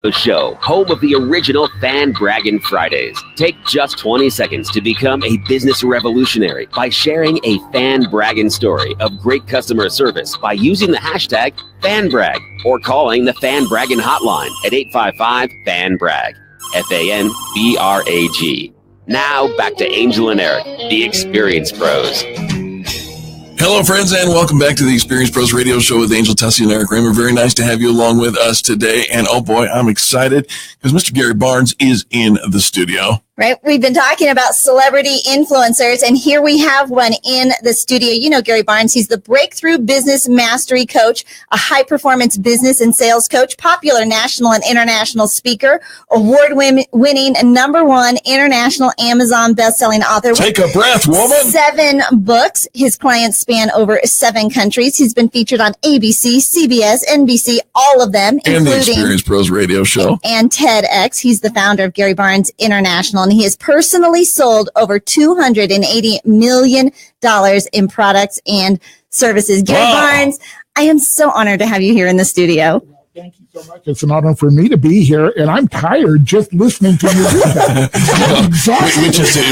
The show, home of the original Fan Braggin' Fridays. Take just 20 seconds to become a business revolutionary by sharing a Fan Braggin' story of great customer service by using the hashtag FanBrag or calling the Fan Braggin' hotline at 855-FAN-BRAG, FANBRAG. Now back to Angel and Eric, the Experience Pros. Hello, friends, and welcome back to the Experience Pros Radio Show with Angel Tussey and Eric Raymer. Very nice to have you along with us today. And oh boy, I'm excited because Mr. Gary Barnes is in the studio. Right. We've been talking about celebrity influencers, and here we have one in the studio. You know Gary Barnes. He's the Breakthrough Business Mastery Coach, a high-performance business and sales coach, popular national and international speaker, award-winning #1 international Amazon best-selling author. Take a breath, woman. 7 books. His clients span over 7 countries. He's been featured on ABC, CBS, NBC, all of them, and including the Experience Pros Radio Show. And TEDx. He's the founder of Gary Barnes International, and he has personally sold over $280 million in products and services. Gary Barnes, I am so honored to have you here in the studio. Thank you so much. It's an honor for me to be here, and I'm tired just listening to you do that.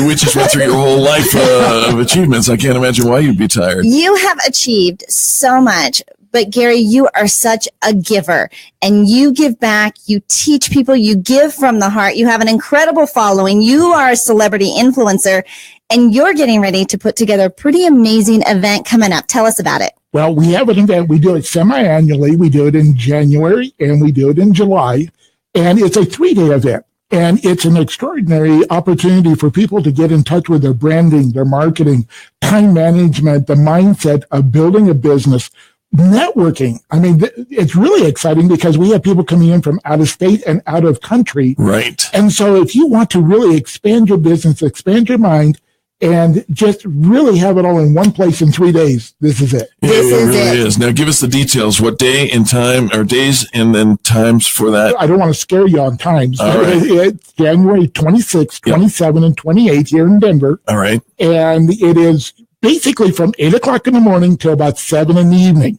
We just went through your whole life of achievements. I can't imagine why you'd be tired. You have achieved so much. But Gary, you are such a giver, and you give back, you teach people, you give from the heart. You have an incredible following. You are a celebrity influencer, and you're getting ready to put together a pretty amazing event coming up. Tell us about it. Well, we have an event. We do it semi-annually. We do it in January, and we do it in July, and it's a 3-day event. And it's an extraordinary opportunity for people to get in touch with their branding, their marketing, time management, the mindset of building a business, networking. I mean, it's really exciting because we have people coming in from out of state and out of country. Right. And so if you want to really expand your business, expand your mind, and just really have it all in one place in 3 days, this is it. It really is. Now give us the details. What day and time, or days and then times for that? I don't want to scare you on times. All right. It's January 26th, 27, and 28 here in Denver. All right. And it is basically from 8 o'clock in the morning till about 7 in the evening.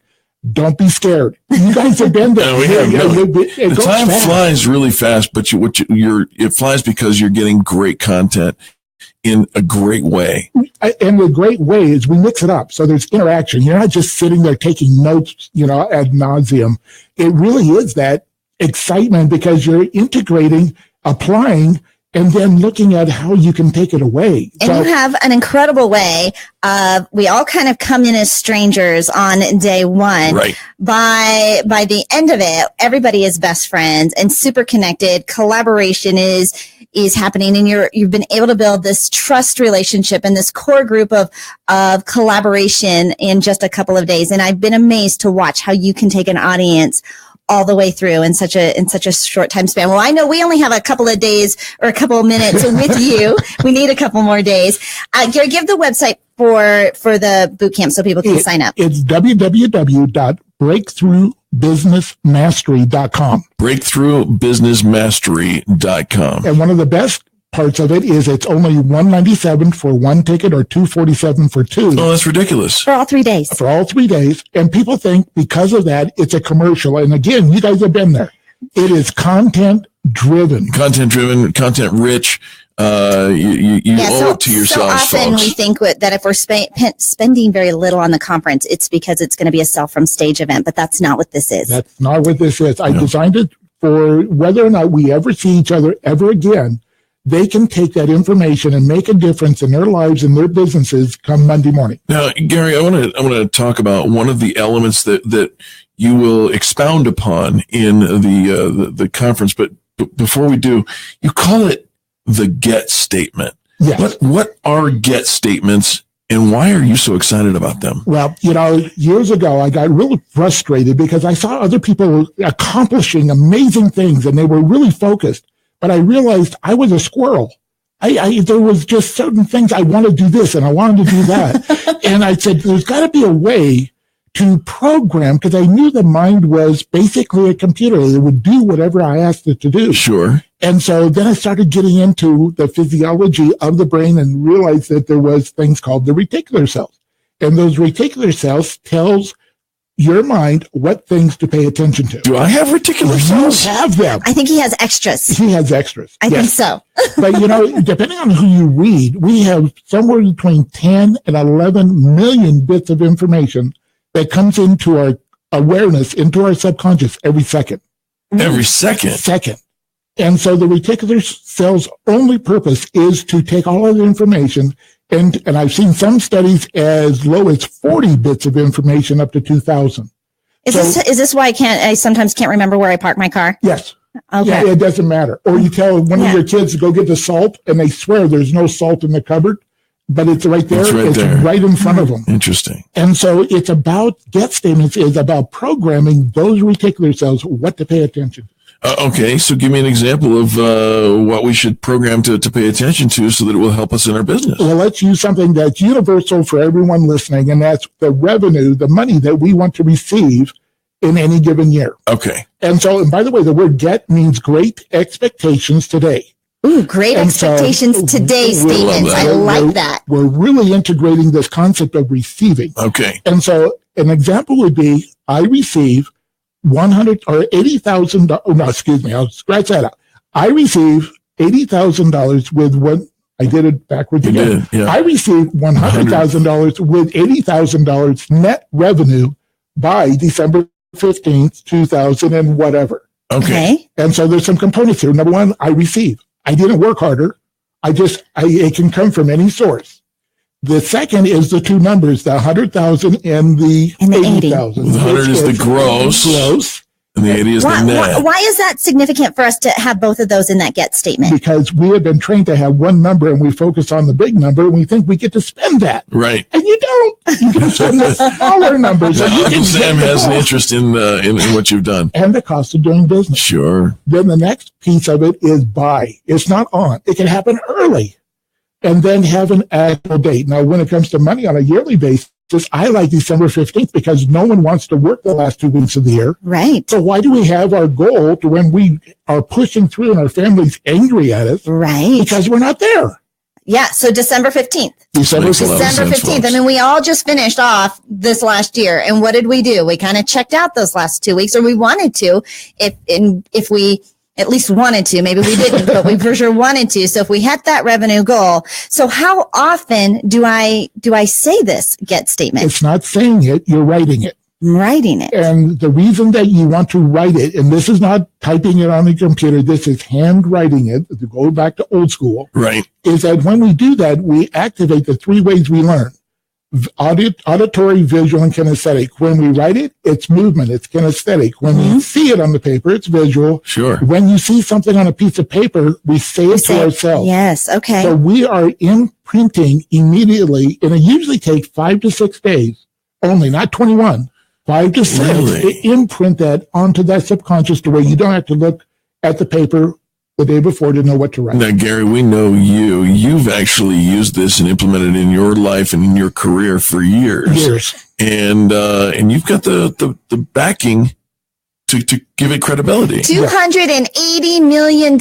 Don't be scared. You guys have been there. No, we have. The time flies really fast, but it flies because you're getting great content in a great way. And the great way is we mix it up. So there's interaction. You're not just sitting there taking notes, ad nauseum. It really is that excitement because you're integrating, applying, and then looking at how you can take it away. And you have an incredible way of, we all kind of come in as strangers on day one. Right. By the end of it, everybody is best friends and super connected. Collaboration is happening, and you've been able to build this trust relationship and this core group of collaboration in just a couple of days. And I've been amazed to watch how you can take an audience all the way through in such a short time span. Well, I know we only have a couple of days or a couple of minutes with you. We need a couple more days. Gary, give the website for the boot camp so people can sign up. It's www.breakthroughbusinessmastery.com. Breakthroughbusinessmastery.com. And one of the best parts of it is it's only $197 for 1 ticket or $247 for 2. Oh, that's ridiculous. For all 3 days. For all 3 days. And people think because of that, it's a commercial. And again, you guys have been there. It is content driven, content rich. You owe it to yourselves, so often folks. we think that if we're spending very little on the conference, it's because it's going to be a sell from stage event, but that's not what this is. That's not what this is. I designed it for whether or not we ever see each other ever again. They can take that information and make a difference in their lives and their businesses come Monday morning. Now, Gary, I want to talk about one of the elements that you will expound upon in the conference. But before we do, you call it the GET statement. Yes. What are GET statements, and why are you so excited about them? Well, years ago, I got really frustrated because I saw other people accomplishing amazing things, and they were really focused. But I realized I was a squirrel. There was just certain things I want to do this and I wanted to do that. And I said, there's got to be a way to program, because I knew the mind was basically a computer. It would do whatever I asked it to do. Sure. And so then I started getting into the physiology of the brain and realized that there was things called the reticular cells. And those reticular cells tells your mind what things to pay attention to. Do I have reticular You cells? have them. I think he has extras. He has extras. I think so. But, depending on who you read, we have somewhere between 10 and 11 million bits of information that comes into our awareness, into our subconscious every second. Every second. And so the reticular cell's only purpose is to take all of the information, and I've seen some studies as low as 40 bits of information up to 2,000. Is this why I sometimes can't remember where I park my car? Yes. Okay. Yeah, it doesn't matter. Or you tell one of your kids to go get the salt, and they swear there's no salt in the cupboard, but it's right there. It's right in front of them. Interesting. And so it's about, get statements is about programming those reticular cells what to pay attention to. Okay, so give me an example of what we should program to pay attention to so that it will help us in our business. Well, let's use something that's universal for everyone listening, and that's the revenue, the money that we want to receive in any given year. Okay. And by the way, the word get means great expectations today. Ooh, great expectations today statements. I like that. We're really integrating this concept of receiving. Okay. And so an example would be, I receive $100 or $80,000. Oh, no, excuse me. I'll scratch that out. I receive $80,000 with what I did it backwards again. I receive $100,000 with $80,000 net revenue by December 15th, 2000 and whatever. Okay. And so there's some components here. Number one, I receive. I didn't work harder. It can come from any source. The second is the two numbers, the 100,000 and the 80,000. The 100 is the gross. And the 80 is the net. Why is that significant for us to have both of those in that get statement? Because we have been trained to have one number and we focus on the big number and we think we get to spend that. Right. And you don't. You get to spend the smaller numbers. Uncle Sam has an interest in what you've done. And the cost of doing business. Sure. Then the next piece of it is buy. It's not on. It can happen early. And then have an actual date. Now, when it comes to money on a yearly basis, I like December 15th because no one wants to work the last 2 weeks of the year. Right. So why do we have our goal to when we are pushing through and our family's angry at us? Right. Because we're not there. Yeah. So December 15th. December 15th. I mean, we all just finished off this last year. And what did we do? We kind of checked out those last 2 weeks, or we wanted to, if we at least wanted to. Maybe we didn't, but we for sure wanted to. So if we hit that revenue goal, so how often do I say this get statement? It's not saying it, you're writing it. I'm writing it. And the reason that you want to write it, and this is not typing it on the computer, this is handwriting it, to go back to old school, right? Is that when we do that, we activate the three ways we learn. Auditory, visual, and kinesthetic. When we write it, it's movement, it's kinesthetic. When we see it on the paper, it's visual. Sure. When you see something on a piece of paper, we say it to ourselves. Yes, okay. So we are imprinting immediately, and it usually takes 5 to 6 days only, not 21, 5 to 6 to imprint that onto that subconscious to where you don't have to look at the paper the day before to know what to write. Now, Gary, we know you've actually used this and implemented it in your life and in your career for years. And you've got the backing to give it credibility. $280 million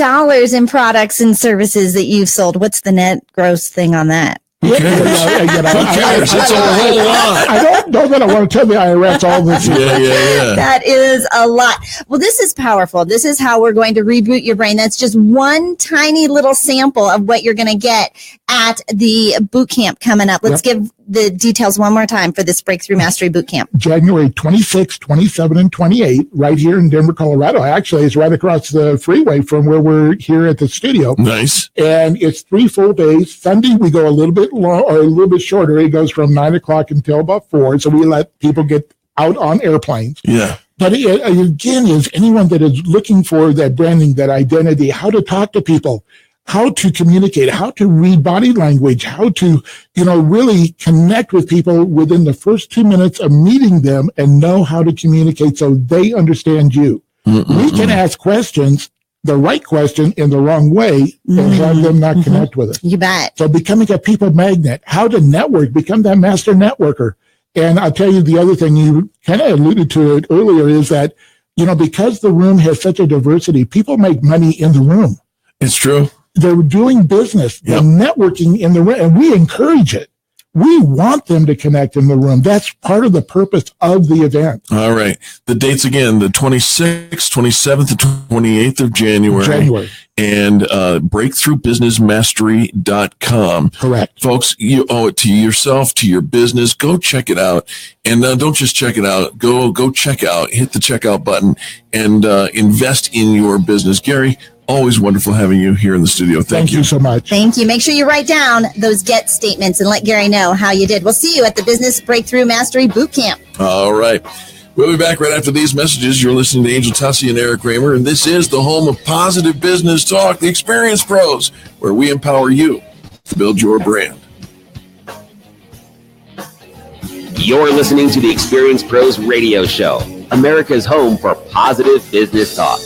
in products and services that you've sold. What's the net gross thing on that? Who cares? That's a whole lot. I don't know that I want to tell the IRS all this. Yeah. That is a lot. Well, this is powerful. This is how we're going to reboot your brain. That's just one tiny little sample of what you're going to get at the boot camp coming up. Let's give the details one more time for this Breakthrough Mastery Boot Camp. January 26, 27, and 28, right here in Denver, Colorado. Actually, it's right across the freeway from where we're here at the studio. Nice. And it's 3 full days. Sunday, we go a little bit long or a little bit shorter. It goes from 9 o'clock until about 4. So we let people get out on airplanes. Yeah. But again, is anyone that is looking for that branding, that identity, how to talk to people, how to communicate, how to read body language, how to, really connect with people within the first 2 minutes of meeting them and know how to communicate so they understand you. We can ask questions, the right question in the wrong way, and have them not connect with it. You bet. So becoming a people magnet, how to network, become that master networker. And I'll tell you the other thing, you kind of alluded to it earlier, is that, because the room has such a diversity, people make money in the room. It's true. They're doing business, they're networking in the room, and we encourage it. We want them to connect in the room. That's part of the purpose of the event. All right. The dates again, the 26th, 27th, and 28th of January. And breakthroughbusinessmastery.com. Correct. Folks, you owe it to yourself, to your business. Go check it out. And don't just check it out. Go check out. Hit the checkout button and invest in your business. Gary, always wonderful having you here in the studio. Thank you so much. Thank you. Make sure you write down those get statements and let Gary know how you did. We'll see you at the Business Breakthrough Mastery Bootcamp. All right. We'll be back right after these messages. You're listening to Angel Tussey and Eric Kramer, and this is the home of positive business talk, the Experience Pros, where we empower you to build your brand. You're listening to the Experience Pros radio show, America's home for positive business talk.